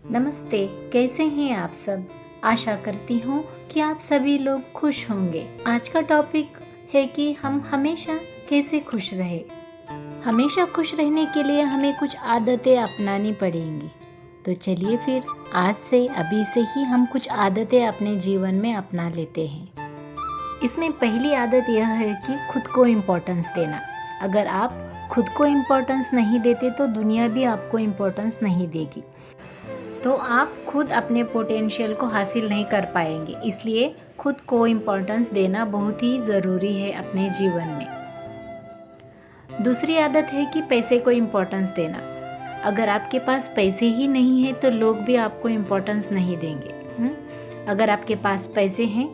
नमस्ते। कैसे हैं आप सब? आशा करती हूँ कि आप सभी लोग खुश होंगे। आज का टॉपिक है कि हम हमेशा कैसे खुश रहे। हमेशा खुश रहने के लिए हमें कुछ आदतें अपनानी पड़ेंगी। तो चलिए फिर आज से अभी से ही हम कुछ आदतें अपने जीवन में अपना लेते हैं। इसमें पहली आदत यह है कि खुद को इम्पोर्टेंस देना। अगर आप खुद को इम्पोर्टेंस नहीं देते तो दुनिया भी आपको इम्पोर्टेंस नहीं देगी। तो आप खुद अपने पोटेंशियल को हासिल नहीं कर पाएंगे। इसलिए खुद को इम्पोर्टेंस देना बहुत ही ज़रूरी है अपने जीवन में। दूसरी आदत है कि पैसे को इम्पोर्टेंस देना। अगर आपके पास पैसे ही नहीं है तो लोग भी आपको इम्पोर्टेंस नहीं देंगे। अगर आपके पास पैसे हैं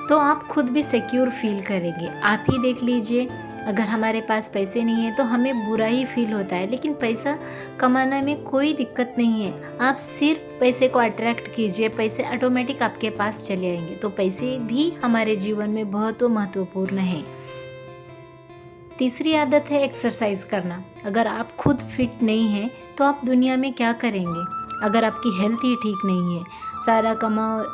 तो आप खुद भी सिक्योर फील करेंगे। आप ही देख लीजिए, अगर हमारे पास पैसे नहीं है तो हमें बुरा ही फील होता है, लेकिन पैसा कमाने में कोई दिक्कत नहीं है। आप सिर्फ पैसे को अट्रैक्ट कीजिए, पैसे ऑटोमेटिक आपके पास चले आएंगे। तो पैसे भी हमारे जीवन में बहुत महत्वपूर्ण है। तीसरी आदत है एक्सरसाइज करना। अगर आप खुद फिट नहीं हैं तो आप दुनिया में क्या करेंगे? अगर आपकी हेल्थ ही ठीक नहीं है, सारा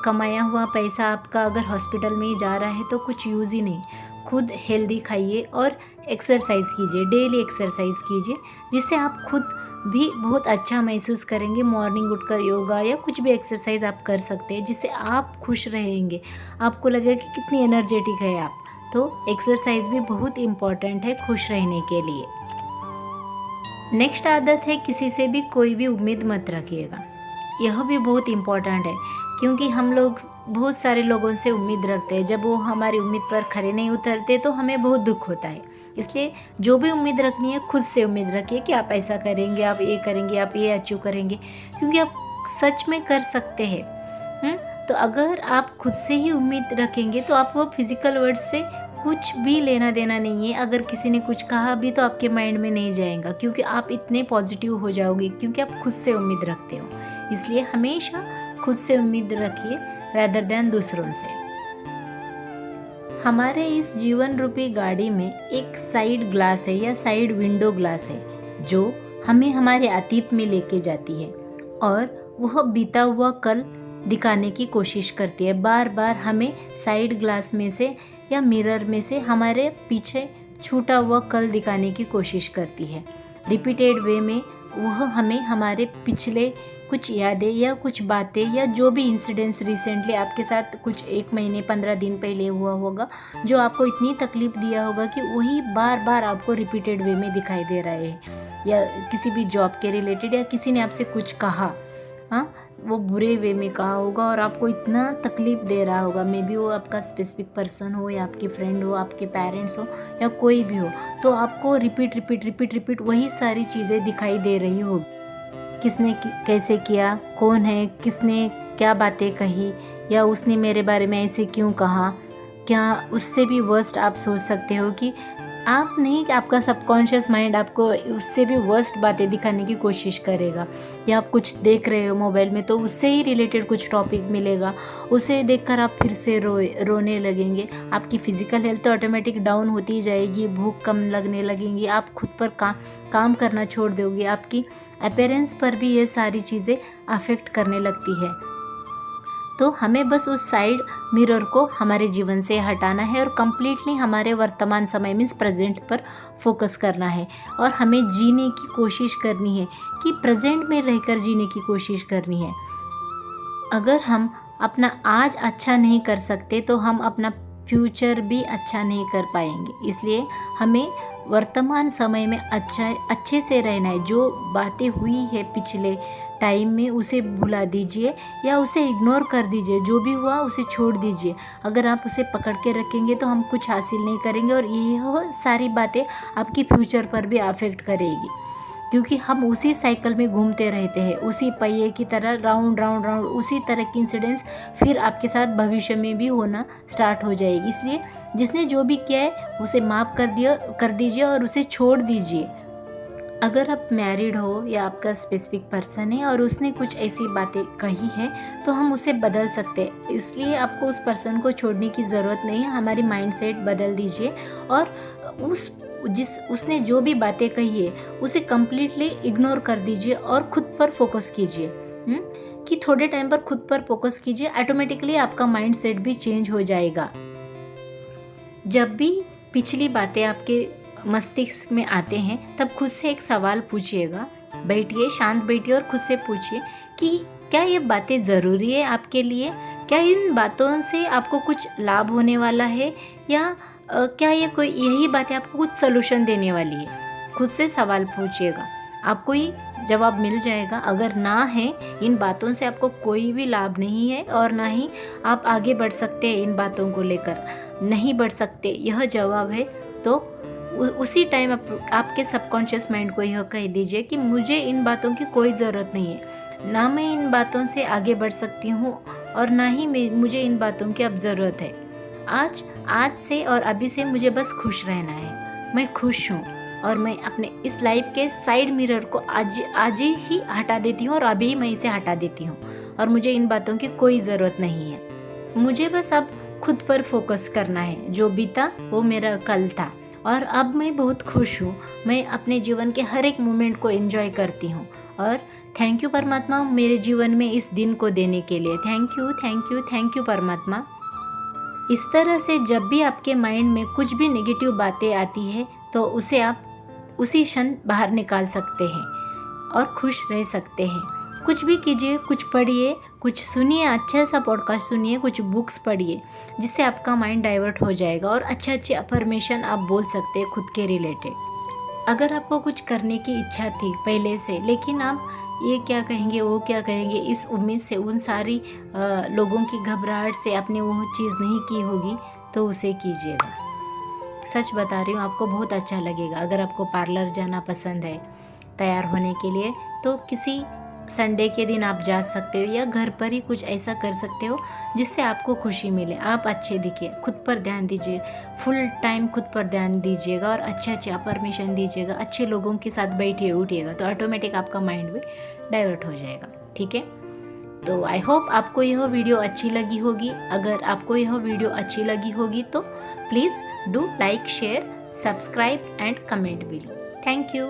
कमाया हुआ पैसा आपका अगर हॉस्पिटल में ही जा रहा है तो कुछ यूज़ ही नहीं। खुद हेल्दी खाइए और एक्सरसाइज कीजिए, डेली एक्सरसाइज कीजिए, जिससे आप खुद भी बहुत अच्छा महसूस करेंगे। मॉर्निंग उठकर योगा या कुछ भी एक्सरसाइज आप कर सकते हैं, जिससे आप खुश रहेंगे। आपको लगेगा कि कितनी एनर्जेटिक है आप। तो एक्सरसाइज भी बहुत इम्पॉर्टेंट है खुश रहने के लिए। नेक्स्ट आदत है किसी से भी कोई भी उम्मीद मत रखिएगा। यह भी बहुत इम्पॉर्टेंट है, क्योंकि हम लोग बहुत सारे लोगों से उम्मीद रखते हैं। जब वो हमारी उम्मीद पर खरे नहीं उतरते तो हमें बहुत दुख होता है। इसलिए जो भी उम्मीद रखनी है खुद से उम्मीद रखिए कि आप ऐसा करेंगे, आप ये करेंगे, आप ये अचीव करेंगे, क्योंकि आप सच में कर सकते हैं। तो अगर आप खुद से ही उम्मीद रखेंगे तो आप वो फिजिकल वर्ड से कुछ भी लेना देना नहीं है। अगर किसी ने कुछ कहा भी तो आपके माइंड में नहीं जाएगा, क्योंकि आप इतने पॉजिटिव हो जाओगे, क्योंकि आप खुद से उम्मीद रखते हो। इसलिए हमेशा खुद से उम्मीद रखिए rather than दूसरों से। हमारे इस जीवन रूपी गाड़ी में एक साइड ग्लास है या साइड विंडो ग्लास है, जो हमें हमारे अतीत में लेके जाती है और वह बीता हुआ कल दिखाने की कोशिश करती है। बार बार हमें साइड ग्लास में से या मिरर में से हमारे पीछे छूटा हुआ कल दिखाने की कोशिश करती है। रिपीटेड वे में वह हमें हमारे पिछले कुछ यादें या कुछ बातें या जो भी इंसिडेंट्स रिसेंटली आपके साथ कुछ 1 महीने 15 दिन पहले हुआ होगा, जो आपको इतनी तकलीफ दिया होगा कि वही बार बार आपको रिपीटेड वे में दिखाई दे रहे हैं। या किसी भी जॉब के रिलेटेड, या किसी ने आपसे कुछ कहा, वो बुरे वे में कहा होगा और आपको इतना तकलीफ दे रहा होगा। मे बी वो आपका स्पेसिफिक पर्सन हो, या आपकी फ्रेंड हो, आपके पेरेंट्स हो, या कोई भी हो, तो आपको रिपीट वही सारी चीज़ें दिखाई दे रही होगी। किसने कैसे किया, कौन है, किसने क्या बातें कही, या उसने मेरे बारे में ऐसे क्यों कहा। क्या उससे भी वर्स्ट आप सोच सकते हो कि आप नहीं, कि आपका सबकॉन्शियस माइंड आपको उससे भी वर्स्ट बातें दिखाने की कोशिश करेगा। या आप कुछ देख रहे हो मोबाइल में तो उससे ही रिलेटेड कुछ टॉपिक मिलेगा, उसे देखकर आप फिर से रोने लगेंगे। आपकी फिजिकल हेल्थ तो ऑटोमेटिक डाउन होती जाएगी, भूख कम लगने लगेंगी, आप खुद पर काम करना छोड़ दोगे। आपकी अपीयरेंस पर भी ये सारी चीज़ें अफेक्ट करने लगती है। तो हमें बस उस साइड मिरर को हमारे जीवन से हटाना है और कम्प्लीटली हमारे वर्तमान समय मीन्स प्रेजेंट पर फोकस करना है। और हमें जीने की कोशिश करनी है, कि प्रेजेंट में रहकर जीने की कोशिश करनी है। अगर हम अपना आज अच्छा नहीं कर सकते तो हम अपना फ्यूचर भी अच्छा नहीं कर पाएंगे। इसलिए हमें वर्तमान समय में अच्छे से रहना है। जो बातें हुई है पिछले टाइम में उसे भुला दीजिए या उसे इग्नोर कर दीजिए। जो भी हुआ उसे छोड़ दीजिए। अगर आप उसे पकड़ के रखेंगे तो हम कुछ हासिल नहीं करेंगे, और यह सारी बातें आपकी फ्यूचर पर भी अफेक्ट करेगी, क्योंकि हम उसी साइकिल में घूमते रहते हैं, उसी पहिए की तरह राउंड उसी तरह की इंसिडेंट्स फिर आपके साथ भविष्य में भी होना स्टार्ट हो जाएगी। इसलिए जिसने जो भी किया है उसे माफ़ कर दीजिए और उसे छोड़ दीजिए। अगर आप मैरिड हो या आपका स्पेसिफिक पर्सन है और उसने कुछ ऐसी बातें कही है तो हम उसे बदल सकते हैं। इसलिए आपको उस पर्सन को छोड़ने की ज़रूरत नहीं है। हमारी माइंडसेट बदल दीजिए और उसने जो भी बातें कही है उसे कम्प्लीटली इग्नोर कर दीजिए और खुद पर फोकस कीजिए। कि थोड़े टाइम पर खुद पर फोकस कीजिए, ऑटोमेटिकली आपका माइंड सेट भी चेंज हो जाएगा। जब भी पिछली बातें आपके मस्तिष्क में आते हैं तब खुद से एक सवाल पूछिएगा, बैठिए, शांत बैठिए और खुद से पूछिए कि क्या ये बातें ज़रूरी है आपके लिए, क्या इन बातों से आपको कुछ लाभ होने वाला है, या क्या ये कोई यही बातें आपको कुछ सलूशन देने वाली है। खुद से सवाल पूछिएगा, आपको ही जवाब मिल जाएगा। अगर ना है, इन बातों से आपको कोई भी लाभ नहीं है और ना ही आप आगे बढ़ सकते हैं, इन बातों को लेकर नहीं बढ़ सकते, यह जवाब है, तो उसी टाइम आपके सबकॉन्शियस माइंड को यह कह दीजिए कि मुझे इन बातों की कोई ज़रूरत नहीं है, ना मैं इन बातों से आगे बढ़ सकती हूँ और ना ही मुझे इन बातों की अब ज़रूरत है। आज से और अभी से मुझे बस खुश रहना है, मैं खुश हूँ और मैं अपने इस लाइफ के साइड मिरर को आज ही हटा देती हूँ और अभी ही मैं इसे हटा देती हूँ और मुझे इन बातों की कोई ज़रूरत नहीं है। मुझे बस अब खुद पर फोकस करना है। जो बीता वो मेरा कल था और अब मैं बहुत खुश हूँ। मैं अपने जीवन के हर एक मोमेंट को एंजॉय करती हूँ और थैंक यू परमात्मा मेरे जीवन में इस दिन को देने के लिए। Thank you, thank you, thank you परमात्मा। इस तरह से जब भी आपके माइंड में कुछ भी नेगेटिव बातें आती है तो उसे आप उसी क्षण बाहर निकाल सकते हैं और खुश रह सकते हैं। कुछ भी कीजिए, कुछ पढ़िए, कुछ सुनिए, अच्छा सा पॉडकास्ट सुनिए, कुछ बुक्स पढ़िए, जिससे आपका माइंड डाइवर्ट हो जाएगा और अच्छे अच्छे अफर्मेशन आप बोल सकते हैं खुद के रिलेटेड। अगर आपको कुछ करने की इच्छा थी पहले से, लेकिन आप ये क्या कहेंगे, वो क्या कहेंगे, इस उम्मीद से, उन सारी लोगों की घबराहट से आपने वो चीज़ नहीं की होगी, तो उसे कीजिएगा। सच बता रही हूँ, आपको बहुत अच्छा लगेगा। अगर आपको पार्लर जाना पसंद है तैयार होने के लिए, तो किसी संडे के दिन आप जा सकते हो या घर पर ही कुछ ऐसा कर सकते हो जिससे आपको खुशी मिले, आप अच्छे दिखे। खुद पर ध्यान दीजिए, फुल टाइम खुद पर ध्यान दीजिएगा और अच्छे अच्छे अफर्मेशन दीजिएगा, अच्छे लोगों के साथ बैठिए उठिएगा, तो ऑटोमेटिक आपका माइंड भी डाइवर्ट हो जाएगा। ठीक है, तो आई होप आपको यह वीडियो अच्छी लगी होगी। अगर आपको यह वीडियो अच्छी लगी होगी तो please do like, share, subscribe and comment below. Thank you.